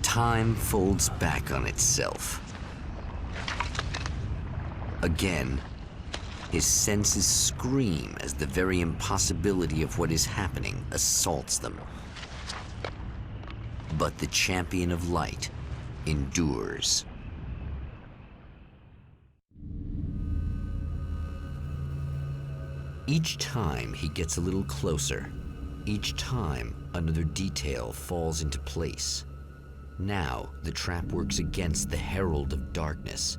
Time folds back on itself. Again, his senses scream as the very impossibility of what is happening assaults them. But the champion of light endures. Each time he gets a little closer, each time another detail falls into place. Now the trap works against the Herald of Darkness.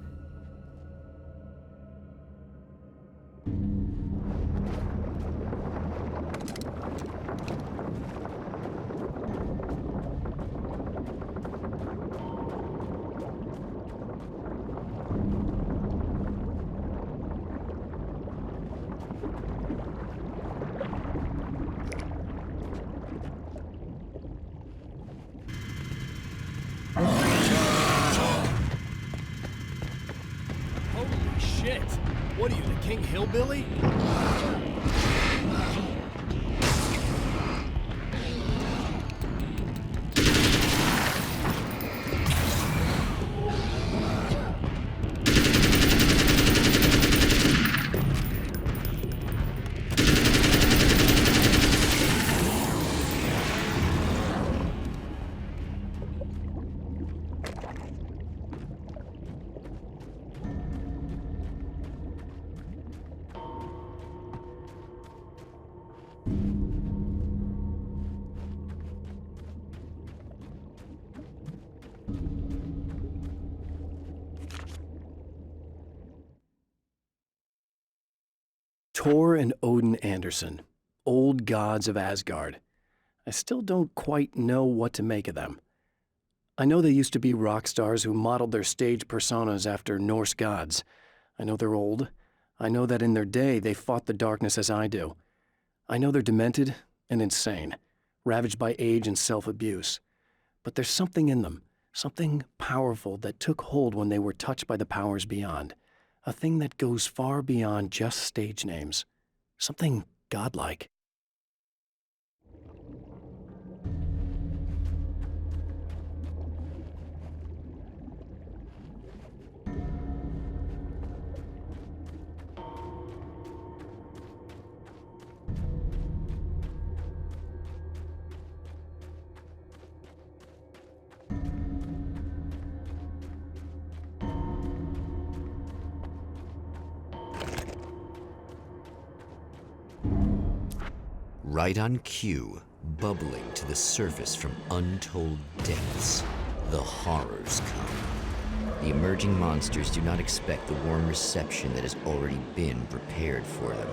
Holy shit! What are you, the King Hillbilly? Thor and Odin Anderson, old gods of Asgard. I still don't quite know what to make of them. I know they used to be rock stars who modeled their stage personas after Norse gods. I know they're old. I know that in their day they fought the darkness as I do. I know they're demented and insane, ravaged by age and self-abuse. But there's something in them, something powerful that took hold when they were touched by the powers beyond. A thing that goes far beyond just stage names. Something godlike. Right on cue, bubbling to the surface from untold depths, the horrors come. The emerging monsters do not expect the warm reception that has already been prepared for them.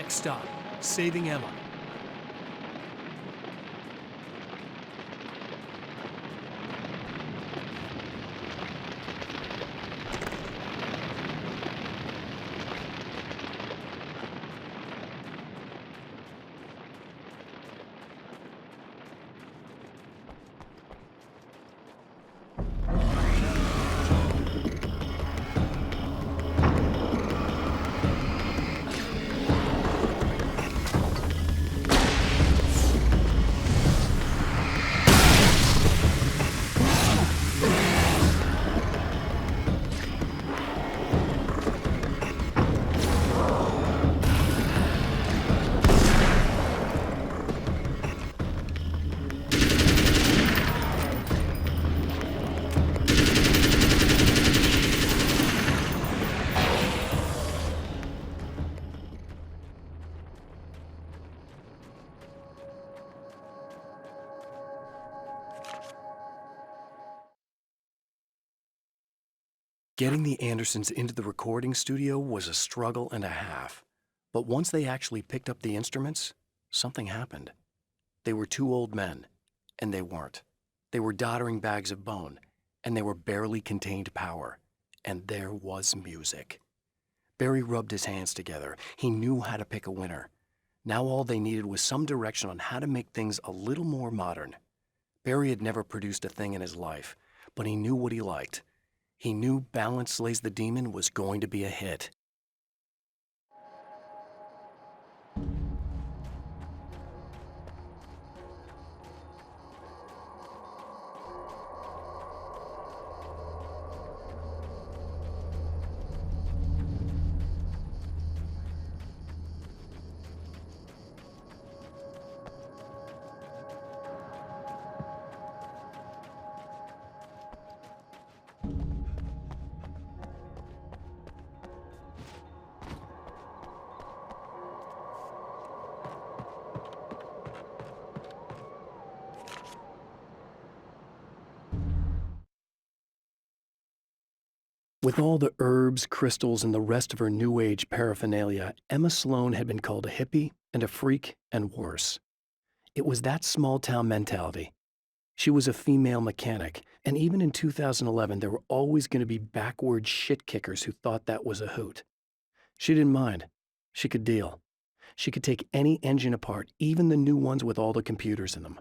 Next stop, Saving Emma. Getting the Andersons into the recording studio was a struggle and a half. But once they actually picked up the instruments, something happened. They were two old men, and they weren't. They were doddering bags of bone, and they were barely contained power. And there was music. Barry rubbed his hands together. He knew how to pick a winner. Now all they needed was some direction on how to make things a little more modern. Barry had never produced a thing in his life, but he knew what he liked. He knew Balance Slays the Demon was going to be a hit. With all the herbs, crystals, and the rest of her New Age paraphernalia, Emma Sloan had been called a hippie and a freak and worse. It was that small-town mentality. She was a female mechanic, and even in 2011, there were always going to be backward shit-kickers who thought that was a hoot. She didn't mind. She could deal. She could take any engine apart, even the new ones with all the computers in them.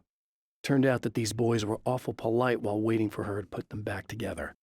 Turned out that these boys were awful polite while waiting for her to put them back together.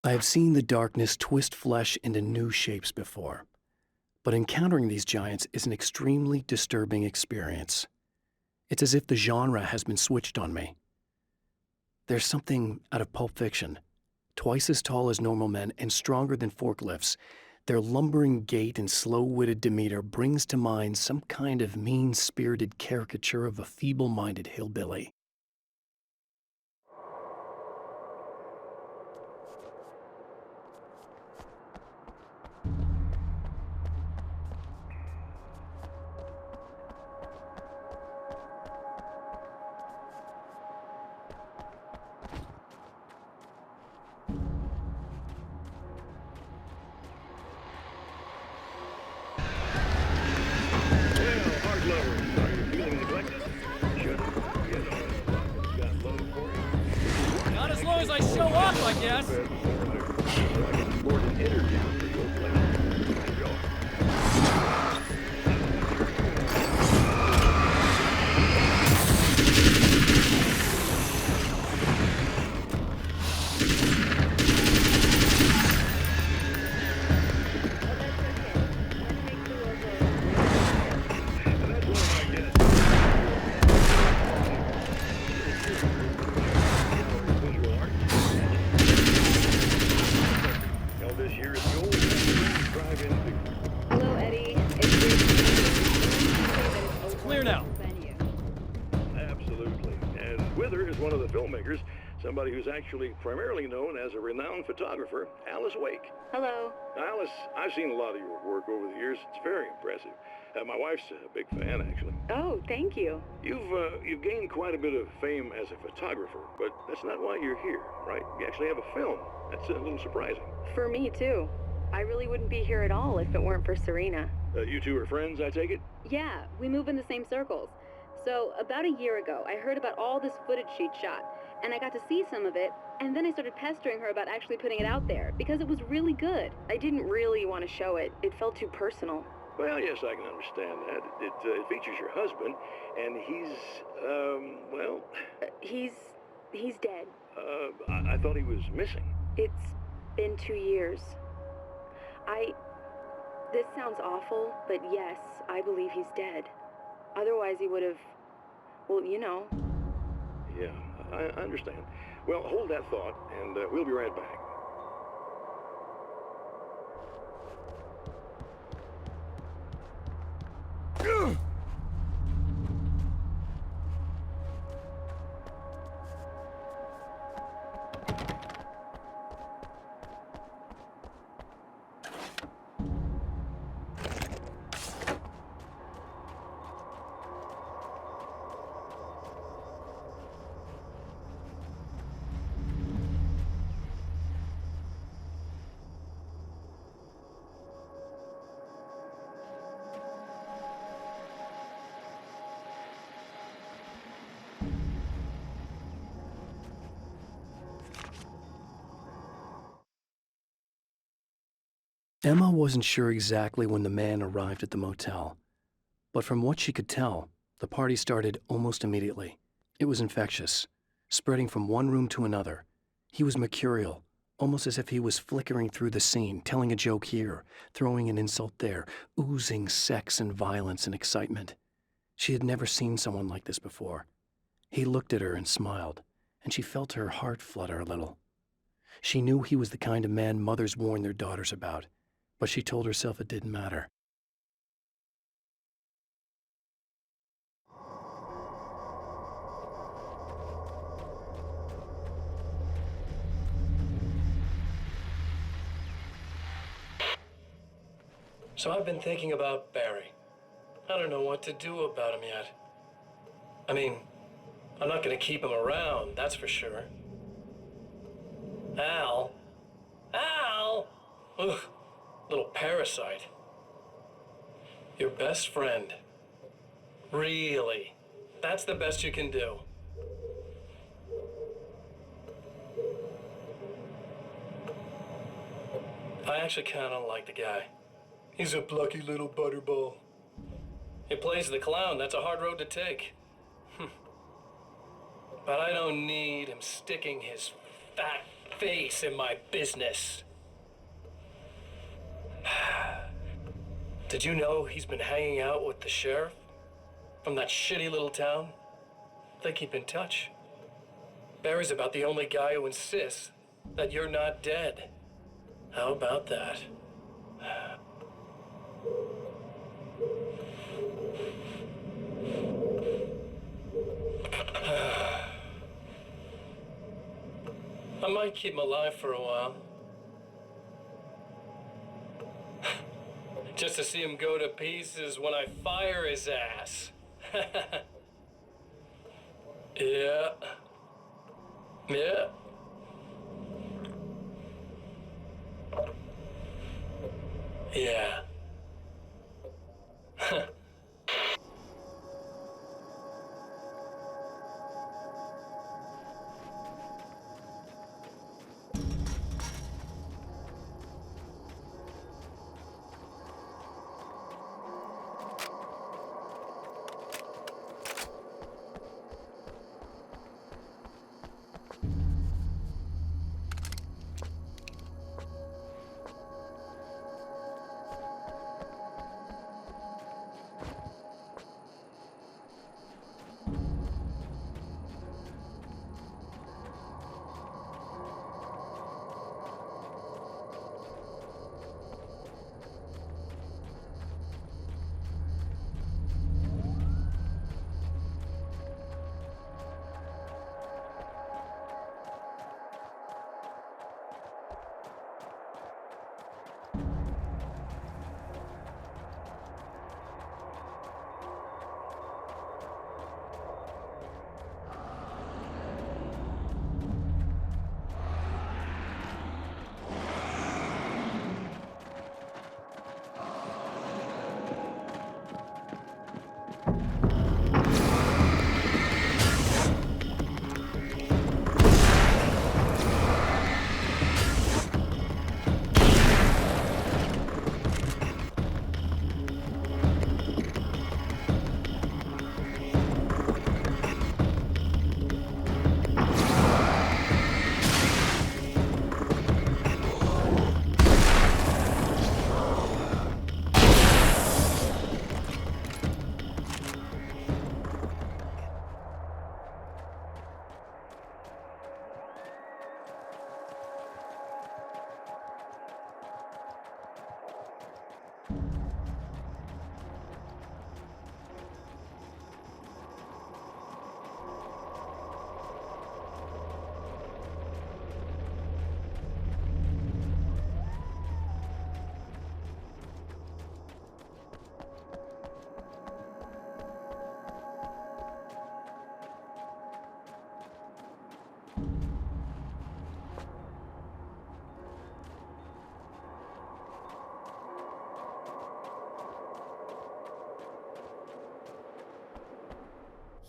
I have seen the darkness twist flesh into new shapes before, but encountering these giants is an extremely disturbing experience. It's as if the genre has been switched on me. There's something out of Pulp Fiction, twice as tall as normal men and stronger than forklifts. Their lumbering gait and slow-witted demeanor brings to mind some kind of mean-spirited caricature of a feeble-minded hillbilly. Not as long as I show up, I guess. Hello, Eddie. It's clear now. Absolutely. And with her is one of the filmmakers, somebody who's actually primarily known as a renowned photographer, Alice Wake. Hello. Alice, I've seen a lot of your work over the years. It's very impressive. My wife's a big fan, actually. Oh, thank you. You've gained quite a bit of fame as a photographer, but that's not why you're here, right? You actually have a film. That's a little surprising. For me, too. I really wouldn't be here at all if it weren't for Serena. You two are friends, I take it? Yeah, we move in the same circles. So, about a year ago, I heard about all this footage she'd shot, and I got to see some of it, and then I started pestering her about actually putting it out there, because it was really good. I didn't really want to show it. It felt too personal. Well, yes, I can understand that. It features your husband, and he's, well... He's dead. I thought he was missing. It's been 2 years. This sounds awful, but yes, I believe he's dead. Otherwise he would have, well, you know. Yeah, I understand. Well, hold that thought, and we'll be right back. Emma wasn't sure exactly when the man arrived at the motel, but from what she could tell, the party started almost immediately. It was infectious, spreading from one room to another. He was mercurial, almost as if he was flickering through the scene, telling a joke here, throwing an insult there, oozing sex and violence and excitement. She had never seen someone like this before. He looked at her and smiled, and she felt her heart flutter a little. She knew he was the kind of man mothers warn their daughters about, but she told herself it didn't matter. So I've been thinking about Barry. I don't know what to do about him yet. I mean, I'm not gonna keep him around, that's for sure. Al? Ugh, little parasite. Your best friend. Really? That's the best you can do? I actually kinda like the guy. He's a plucky little butterball. He plays the clown. That's a hard road to take. But I don't need him sticking his fat face in my business. Did you know he's been hanging out with the sheriff from that shitty little town? They keep in touch. Barry's about the only guy who insists that you're not dead. How about that? I might keep him alive for a while. Just to see him go to pieces when I fire his ass. Yeah. Yeah. Yeah.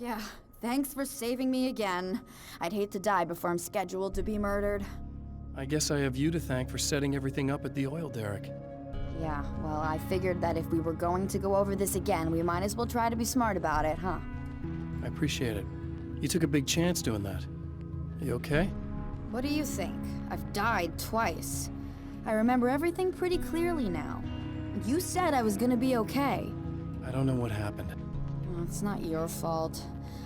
Yeah, thanks for saving me again. I'd hate to die before I'm scheduled to be murdered. I guess I have you to thank for setting everything up at the oil derrick. Yeah, well, I figured that if we were going to go over this again, we might as well try to be smart about it, huh? I appreciate it. You took a big chance doing that. You okay? What do you think? I've died twice. I remember everything pretty clearly now. You said I was gonna be okay. I don't know what happened. Well, it's not your fault.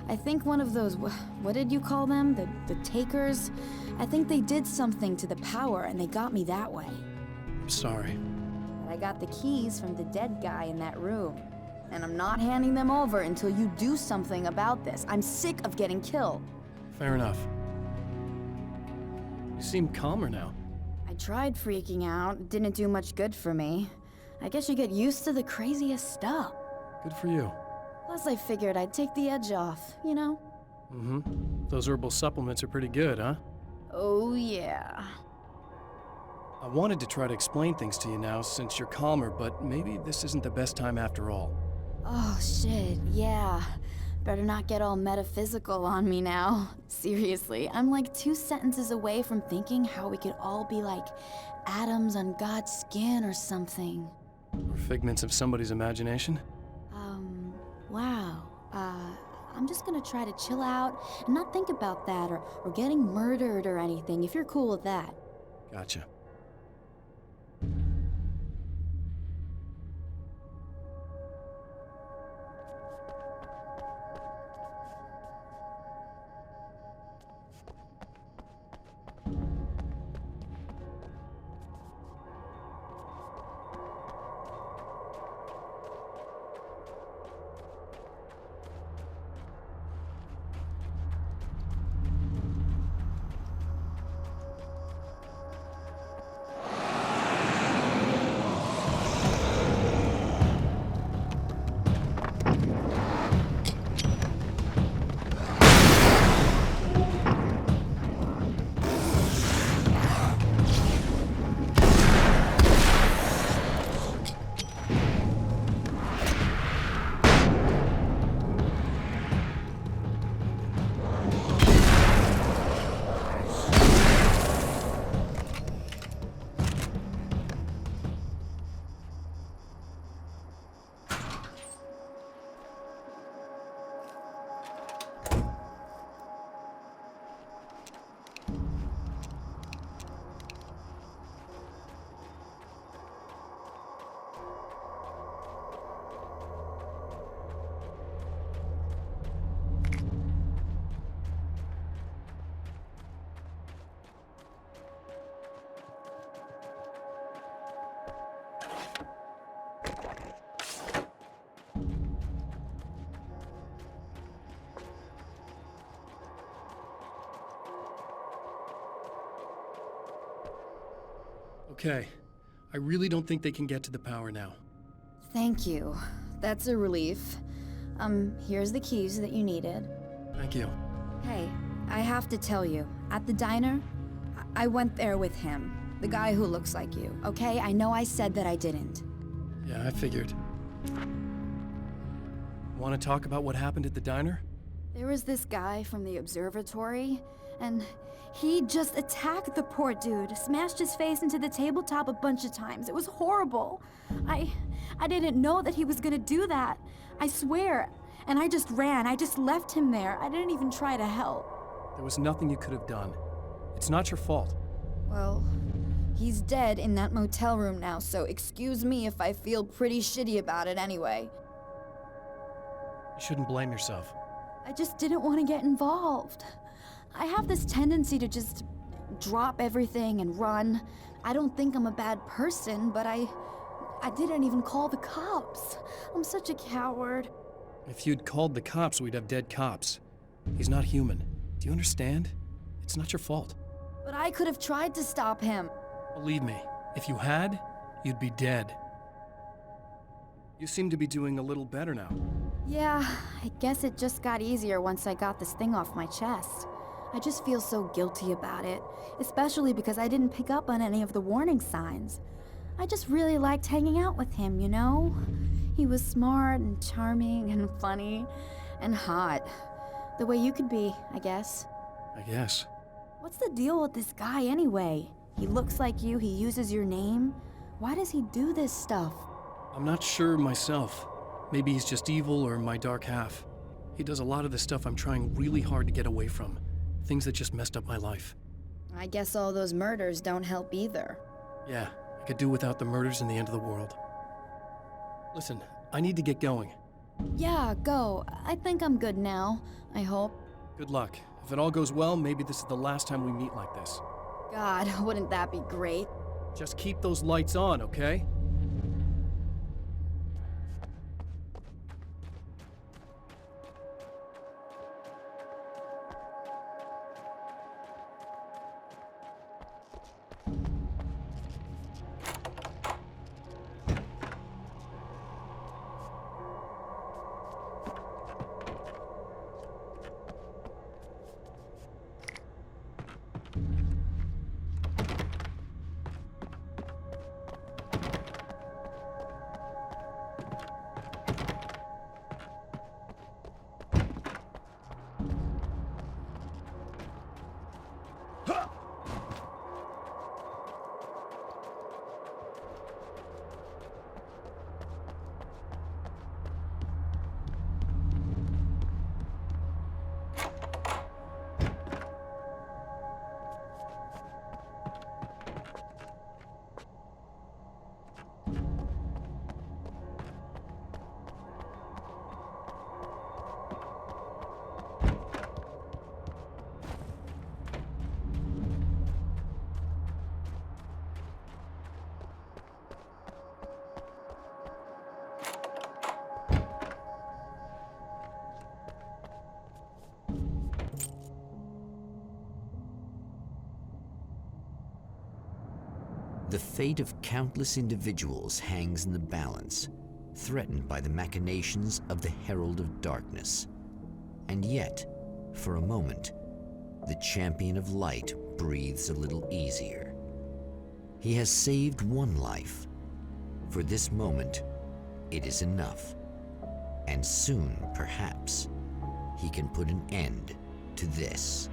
I think one of those, what did you call them? The takers? I think they did something to the power and they got me that way. I'm sorry. But I got the keys from the dead guy in that room. And I'm not handing them over until you do something about this. I'm sick of getting killed. Fair enough. You seem calmer now. I tried freaking out. It didn't do much good for me. I guess you get used to the craziest stuff. Good for you. Plus I figured I'd take the edge off, you know? Mm-hmm. Those herbal supplements are pretty good, huh? Oh yeah. I wanted to try to explain things to you now since you're calmer, but maybe this isn't the best time after all. Oh shit, yeah. Better not get all metaphysical on me now. Seriously, I'm like 2 sentences away from thinking how we could all be like atoms on God's skin or something. Or figments of somebody's imagination? Wow. I'm just gonna try to chill out and not think about that or getting murdered or anything, if you're cool with that. Gotcha. Okay. I really don't think they can get to the power now. Thank you. That's a relief. Here's the keys that you needed. Thank you. Hey, I have to tell you, at the diner, I went there with him. The guy who looks like you, okay? I know I said that I didn't. Yeah, I figured. Want to talk about what happened at the diner? There was this guy from the observatory, and he just attacked the poor dude, smashed his face into the tabletop a bunch of times. It was horrible. I didn't know that he was gonna do that. I swear. And I just ran. I just left him there. I didn't even try to help. There was nothing you could have done. It's not your fault. Well, he's dead in that motel room now, so excuse me if I feel pretty shitty about it anyway. You shouldn't blame yourself. I just didn't want to get involved. I have this tendency to just drop everything and run. I don't think I'm a bad person, but I didn't even call the cops. I'm such a coward. If you'd called the cops, we'd have dead cops. He's not human. Do you understand? It's not your fault. But I could have tried to stop him. Believe me, if you had, you'd be dead. You seem to be doing a little better now. Yeah, I guess it just got easier once I got this thing off my chest. I just feel so guilty about it, especially because I didn't pick up on any of the warning signs. I just really liked hanging out with him, you know? He was smart and charming and funny and hot. The way you could be, I guess. I guess. What's the deal with this guy anyway? He looks like you, he uses your name. Why does he do this stuff? I'm not sure myself. Maybe he's just evil or my dark half. He does a lot of the stuff I'm trying really hard to get away from. Things that just messed up my life. I guess all those murders don't help either. Yeah, I could do without the murders and the end of the world. Listen, I need to get going. Yeah, go. I think I'm good now. I hope. Good luck. If it all goes well, maybe this is the last time we meet like this. God, wouldn't that be great? Just keep those lights on, okay? The fate of countless individuals hangs in the balance, threatened by the machinations of the Herald of Darkness. And yet, for a moment, the Champion of Light breathes a little easier. He has saved one life. For this moment, it is enough. And soon, perhaps, he can put an end to this.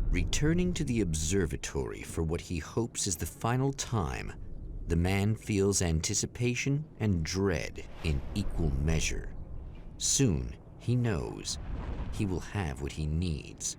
Returning to the observatory for what he hopes is the final time, the man feels anticipation and dread in equal measure. Soon, he knows, he will have what he needs.